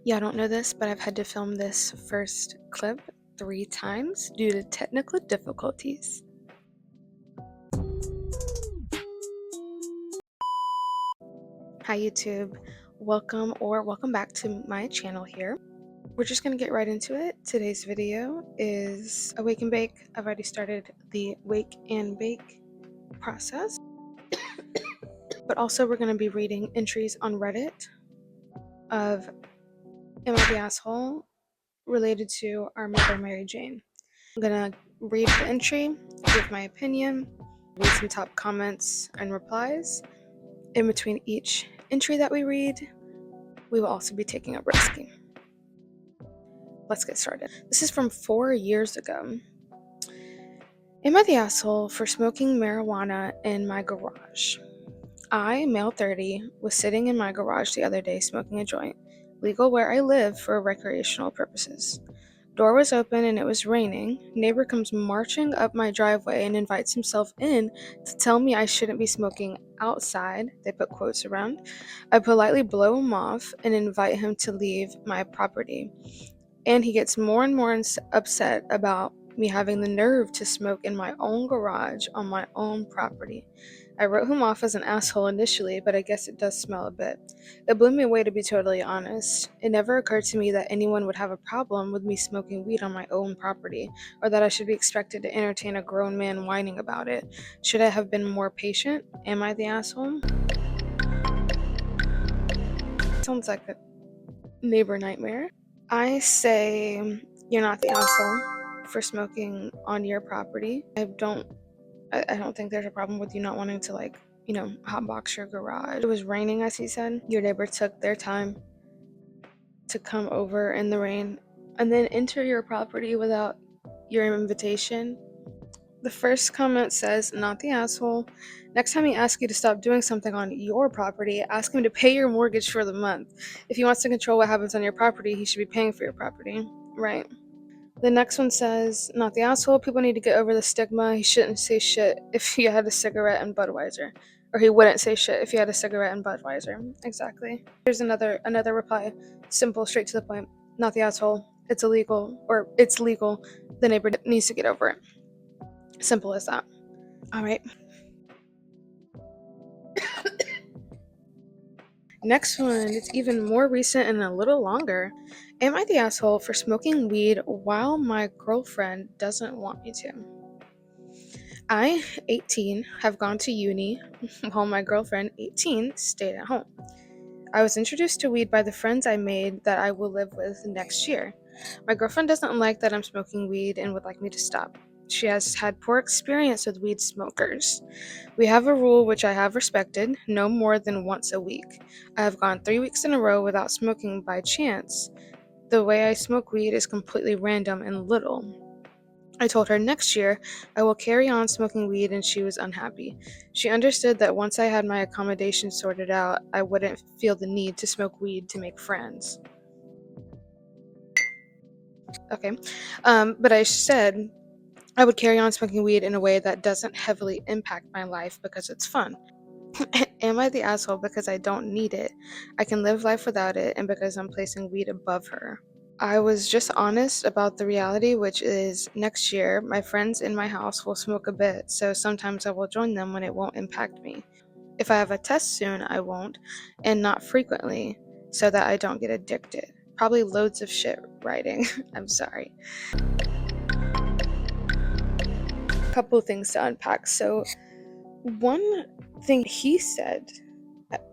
Yeah, I don't know this, but I've had to film this first clip 3 times due to technical difficulties. Hi YouTube, welcome back to my channel here. We're just gonna get right into it. Today's video is a wake and bake. I've already started the wake and bake process, but also we're gonna be reading entries on Reddit of Am I the Asshole related to our mother Mary Jane. I'm gonna read the entry, give my opinion, read some top comments and replies. In between each entry that we read, we will also be taking a risky. Let's get started. This is from 4 years ago. Am I the asshole for smoking marijuana in my garage? I, male 30, was sitting in my garage the other day smoking a joint, legal where I live for recreational purposes. Door was open and it was raining. Neighbor comes marching up my driveway and invites himself in to tell me I shouldn't be smoking outside. They put quotes around. I politely blow him off and invite him to leave my property. And he gets more and more upset about me having the nerve to smoke in my own garage on my own property. I wrote him off as an asshole initially, but I guess it does smell a bit. It blew me away, to be totally honest. It never occurred to me that anyone would have a problem with me smoking weed on my own property, or that I should be expected to entertain a grown man whining about it. Should I have been more patient? Am I the asshole? Sounds like a neighbor nightmare. I say you're not the asshole for smoking on your property. I don't think there's a problem with you not wanting to, like, hotbox your garage. It was raining, as he said. Your neighbor took their time to come over in the rain and then enter your property without your invitation. The first comment says, not the asshole. Next time he asks you to stop doing something on your property, ask him to pay your mortgage for the month. If he wants to control what happens on your property, he should be paying for your property, right? The next one says, not the asshole. People need to get over the stigma. He shouldn't say shit if he had a cigarette and Budweiser. Or he wouldn't say shit if he had a cigarette and Budweiser. Exactly. Here's another reply. Simple, straight to the point. Not the asshole. It's illegal. Or it's legal. The neighbor needs to get over it. Simple as that. Alright. Next one, it's even more recent and a little longer. Am I the asshole for smoking weed while my girlfriend doesn't want me to? I, 18, have gone to uni while my girlfriend, 18, stayed at home. I was introduced to weed by the friends I made that I will live with next year. My girlfriend doesn't like that I'm smoking weed and would like me to stop. She has had poor experience with weed smokers. We have a rule which I have respected, no more than once a week. I have gone 3 weeks in a row without smoking by chance. The way I smoke weed is completely random and little. I told her next year I will carry on smoking weed, and she was unhappy. She understood that once I had my accommodation sorted out, I wouldn't feel the need to smoke weed to make friends. Okay. But I said I would carry on smoking weed in a way that doesn't heavily impact my life because it's fun. Am I the asshole because I don't need it? I can live life without it, and because I'm placing weed above her. I was just honest about the reality, which is next year, my friends in my house will smoke a bit, so sometimes I will join them when it won't impact me. If I have a test soon, I won't, and not frequently, so that I don't get addicted. Probably loads of shit writing. I'm sorry. Couple things to unpack. So, one thing he said,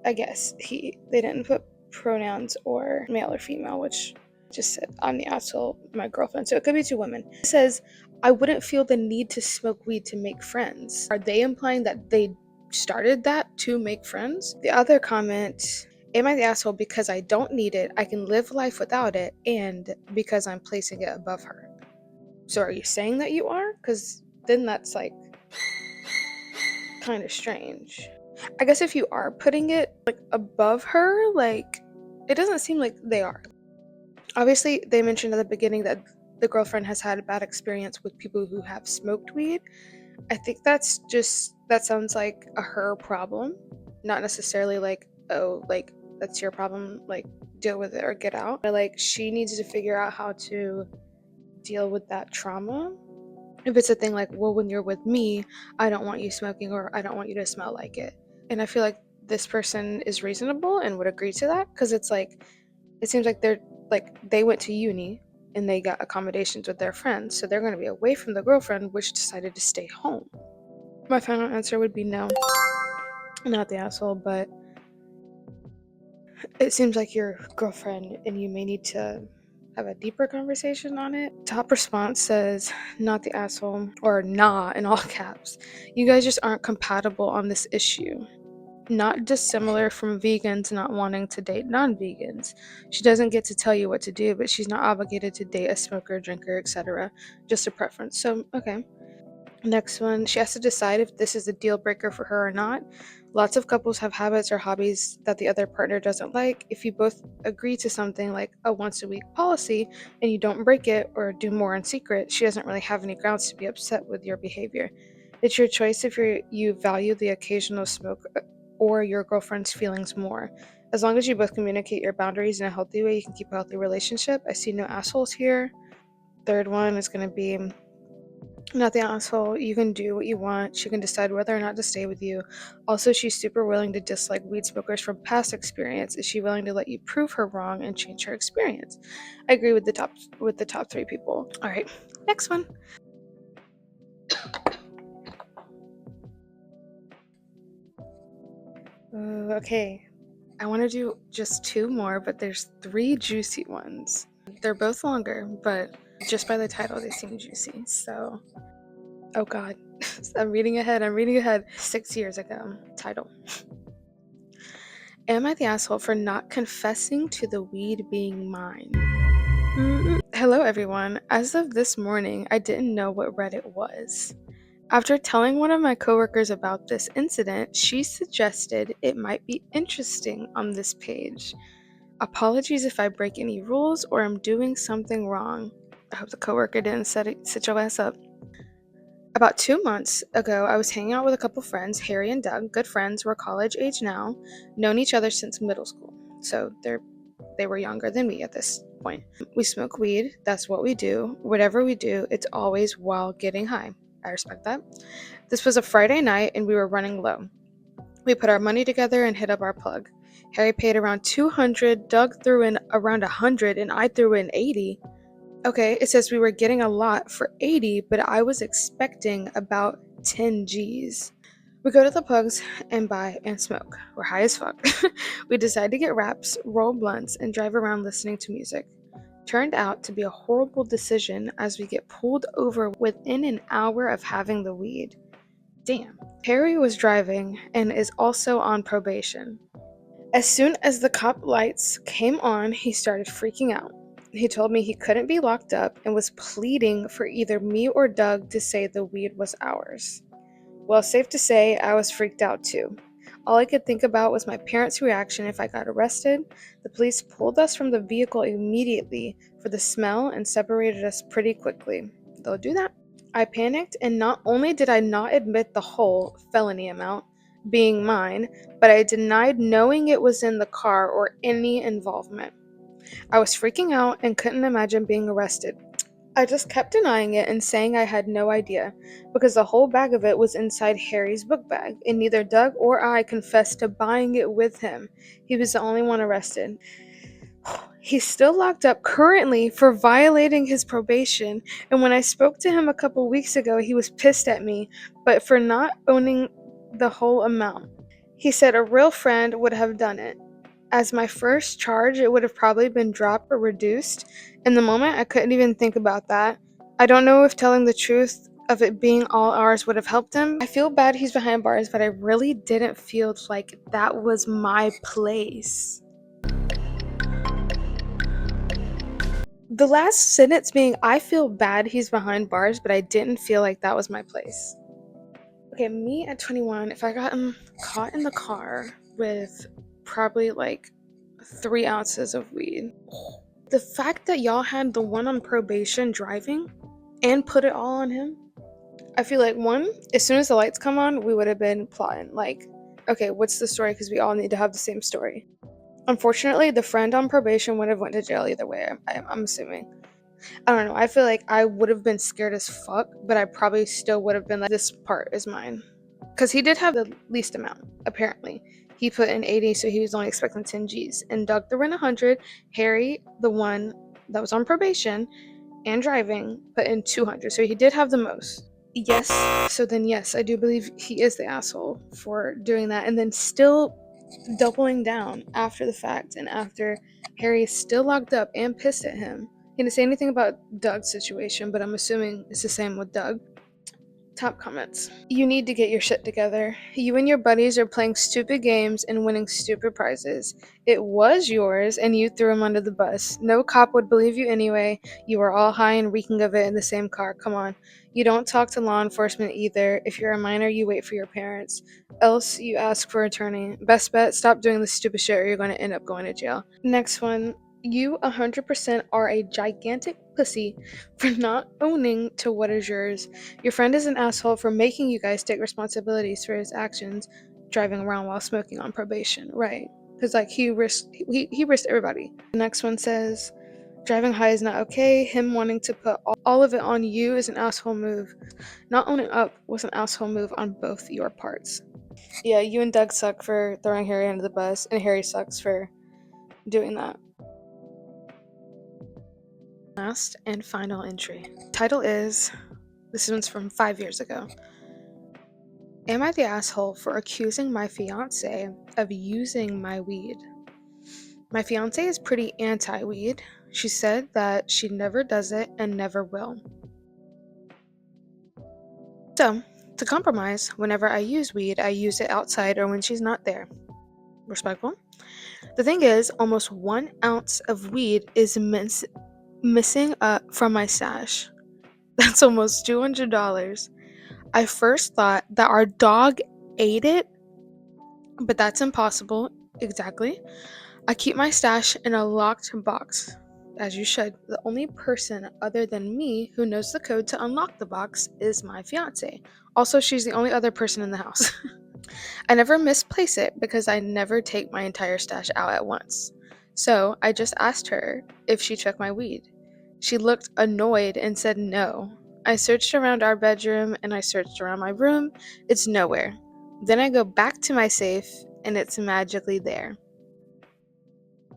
I guess they didn't put pronouns or male or female, which just said I'm the asshole, my girlfriend. So it could be 2 women. It says I wouldn't feel the need to smoke weed to make friends. Are they implying that they started that to make friends? The other comment, am I the asshole because I don't need it, I can live life without it, and because I'm placing it above her? So are you saying that you are? Because then that's like kind of strange. I guess if you are putting it like above her, like it doesn't seem like they are. Obviously, they mentioned at the beginning that the girlfriend has had a bad experience with people who have smoked weed. I think that sounds like a her problem, not necessarily like, oh, like that's your problem, like deal with it or get out. But like she needs to figure out how to deal with that trauma. If it's a thing like, well, when you're with me, I don't want you smoking or I don't want you to smell like it. And I feel like this person is reasonable and would agree to that, because it's like it seems like they went to uni and they got accommodations with their friends, so they're going to be away from the girlfriend, which decided to stay home. My final answer would be no, not the asshole, but it seems like your girlfriend and you may need to have a deeper conversation on it. Top response says, not the asshole, or nah in all caps. You guys just aren't compatible on this issue. Not dissimilar from vegans not wanting to date non-vegans. She doesn't get to tell you what to do, but she's not obligated to date a smoker, drinker, etc. Just a preference. So, okay. Next one, she has to decide if this is a deal breaker for her or not. Lots of couples have habits or hobbies that the other partner doesn't like. If you both agree to something like a once a week policy and you don't break it or do more in secret, she doesn't really have any grounds to be upset with your behavior. It's your choice if you value the occasional smoke or your girlfriend's feelings more. As long as you both communicate your boundaries in a healthy way, you can keep a healthy relationship. I see no assholes here. Third one is going to be, not the asshole. You can do what you want. She can decide whether or not to stay with you. Also, she's super willing to dislike weed smokers from past experience. Is she willing to let you prove her wrong and change her experience? I agree with the top three people. All right, next one. Okay, I want to do just two more, but there's three juicy ones. They're both longer, but just by the title, they seem juicy. So, oh god, I'm reading ahead. 6 years ago. Title. Am I the asshole for not confessing to the weed being mine? Hello, everyone. As of this morning, I didn't know what Reddit was. After telling one of my coworkers about this incident, she suggested it might be interesting on this page. Apologies if I break any rules or am doing something wrong. I hope the coworker didn't sit your ass up. About 2 months ago, I was hanging out with a couple friends, Harry and Doug, good friends, we're college age now, known each other since middle school. So they were younger than me at this point. We smoke weed, that's what we do. Whatever we do, it's always while getting high. I respect that. This was a Friday night and we were running low. We put our money together and hit up our plug. Harry paid around 200, Doug threw in around 100, and I threw in 80. Okay, it says we were getting a lot for 80, but I was expecting about 10 G's. We go to the plugs and buy and smoke. We're high as fuck. We decide to get wraps, roll blunts, and drive around listening to music. Turned out to be a horrible decision as we get pulled over within an hour of having the weed. Damn. Harry was driving and is also on probation. As soon as the cop lights came on, he started freaking out. He told me he couldn't be locked up and was pleading for either me or Doug to say the weed was ours. Well, safe to say, I was freaked out too. All I could think about was my parents' reaction if I got arrested. The police pulled us from the vehicle immediately for the smell and separated us pretty quickly. They'll do that. I panicked, and not only did I not admit the whole felony amount being mine, but I denied knowing it was in the car or any involvement. I was freaking out and couldn't imagine being arrested. I just kept denying it and saying I had no idea, because the whole bag of it was inside Harry's book bag, and neither Doug or I confessed to buying it with him. He was the only one arrested. He's still locked up currently for violating his probation, and when I spoke to him a couple weeks ago, he was pissed at me, but for not owning the whole amount. He said a real friend would have done it. As my first charge, it would have probably been dropped or reduced. In the moment, I couldn't even think about that. I don't know if telling the truth of it being all ours would have helped him. I feel bad he's behind bars, but I really didn't feel like that was my place. The last sentence being, I feel bad he's behind bars, but I didn't feel like that was my place. Okay, me at 21, if I got caught in the car with probably like 3 ounces of weed, the fact that y'all had the one on probation driving and put it all on him, I feel like one, as soon as the lights come on, we would have been plotting. Like, okay, what's the story? Because we all need to have the same story. Unfortunately, the friend on probation would have went to jail either way. I'm assuming. I don't know. I feel like I would have been scared as fuck, but I probably still would have been like, this part is mine. Because he did have the least amount, apparently. He put in 80, so he was only expecting 10 G's. And Doug threw in 100. Harry, the one that was on probation and driving, put in 200. So he did have the most. Yes. So then, yes, I do believe he is the asshole for doing that. And then still doubling down after the fact and after Harry is still locked up and pissed at him. He didn't say anything about Doug's situation, but I'm assuming it's the same with Doug. Top comments. You need to get your shit together. You and your buddies are playing stupid games and winning stupid prizes. It was yours and you threw him under the bus. No cop would believe you anyway. You were all high and reeking of it in the same car. Come on. You don't talk to law enforcement either. If you're a minor, you wait for your parents. Else, you ask for attorney. Best bet, stop doing this stupid shit or you're going to end up going to jail. Next one. You 100% are a gigantic pussy for not owning to what is yours. Your friend is an asshole for making you guys take responsibilities for his actions, driving around while smoking on probation. Right. Because, like, he risked everybody. The next one says, driving high is not okay. Him wanting to put all of it on you is an asshole move. Not owning up was an asshole move on both your parts. Yeah, you and Doug suck for throwing Harry under the bus, and Harry sucks for doing that. Last and final entry. Title is, this one's from 5 years ago. Am I the asshole for accusing my fiance of using my weed? My fiance is pretty anti-weed. She said that she never does it and never will. So, to compromise, whenever I use weed, I use it outside or when she's not there. Respectful. The thing is, almost 1 ounce of weed is missing from my stash. That's almost $200. I first thought that our dog ate it, but that's impossible. Exactly. I keep my stash in a locked box, as you should. The only person other than me who knows the code to unlock the box is my fiance. Also, she's the only other person in the house. I never misplace it because I never take my entire stash out at once. So I just asked her if she checked my weed. She looked annoyed and said no. I searched around our bedroom and I searched around my room. It's nowhere. Then I go back to my safe and it's magically there.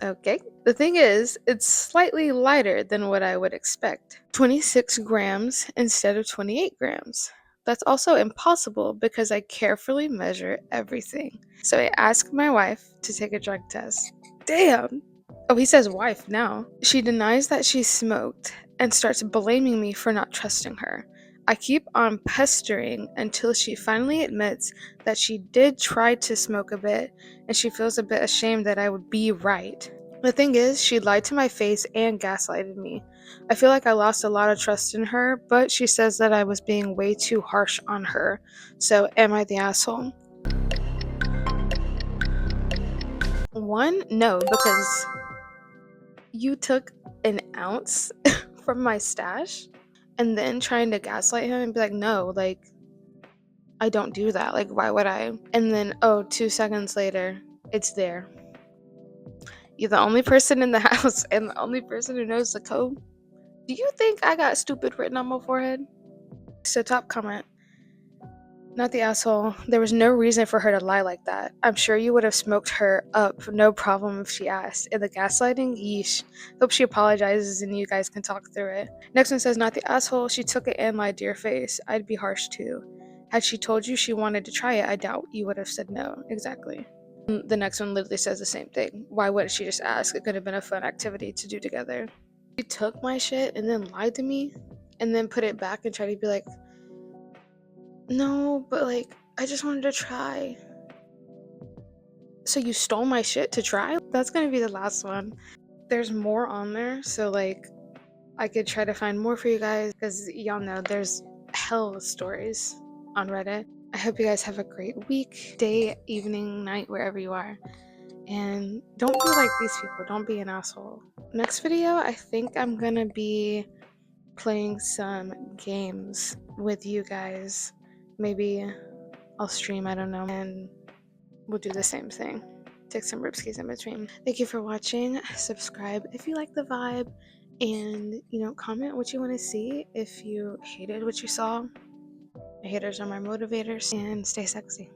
Okay. The thing is, it's slightly lighter than what I would expect. 26 grams instead of 28 grams. That's also impossible because I carefully measure everything. So I asked my wife to take a drug test. Damn! Oh, he says wife now. She denies that she smoked and starts blaming me for not trusting her. I keep on pestering until she finally admits that she did try to smoke a bit and she feels a bit ashamed that I would be right. The thing is, she lied to my face and gaslighted me. I feel like I lost a lot of trust in her, but she says that I was being way too harsh on her. So, am I the asshole? One, no, because you took an ounce from my stash and then trying to gaslight him and be like, no, like, I don't do that. Like, why would I? And then, oh, 2 seconds later, it's there. You're the only person in the house and the only person who knows the code. Do you think I got stupid written on my forehead? So, top comment. Not the asshole. There was no reason for her to lie like that. I'm sure you would have smoked her up, no problem if she asked. And the gaslighting? Yeesh. Hope she apologizes and you guys can talk through it. Next one says, not the asshole. She took it and lied to your face. I'd be harsh too. Had she told you she wanted to try it, I doubt you would have said no. Exactly. The next one literally says the same thing. Why wouldn't she just ask? It could have been a fun activity to do together. She took my shit and then lied to me and then put it back and tried to be like, no, but like, I just wanted to try. So you stole my shit to try? That's gonna be the last one. There's more on there, so like, I could try to find more for you guys because y'all know there's hell of stories on Reddit. I hope you guys have a great week, day, evening, night, wherever you are. And don't be like these people. Don't be an asshole. Next video, I think I'm gonna be playing some games with you guys. Maybe I'll stream, I don't know, and we'll do the same thing. Take some ripskis in between. Thank you for watching. Subscribe if you like the vibe, and comment what you want to see if you hated what you saw. My haters are my motivators, and stay sexy.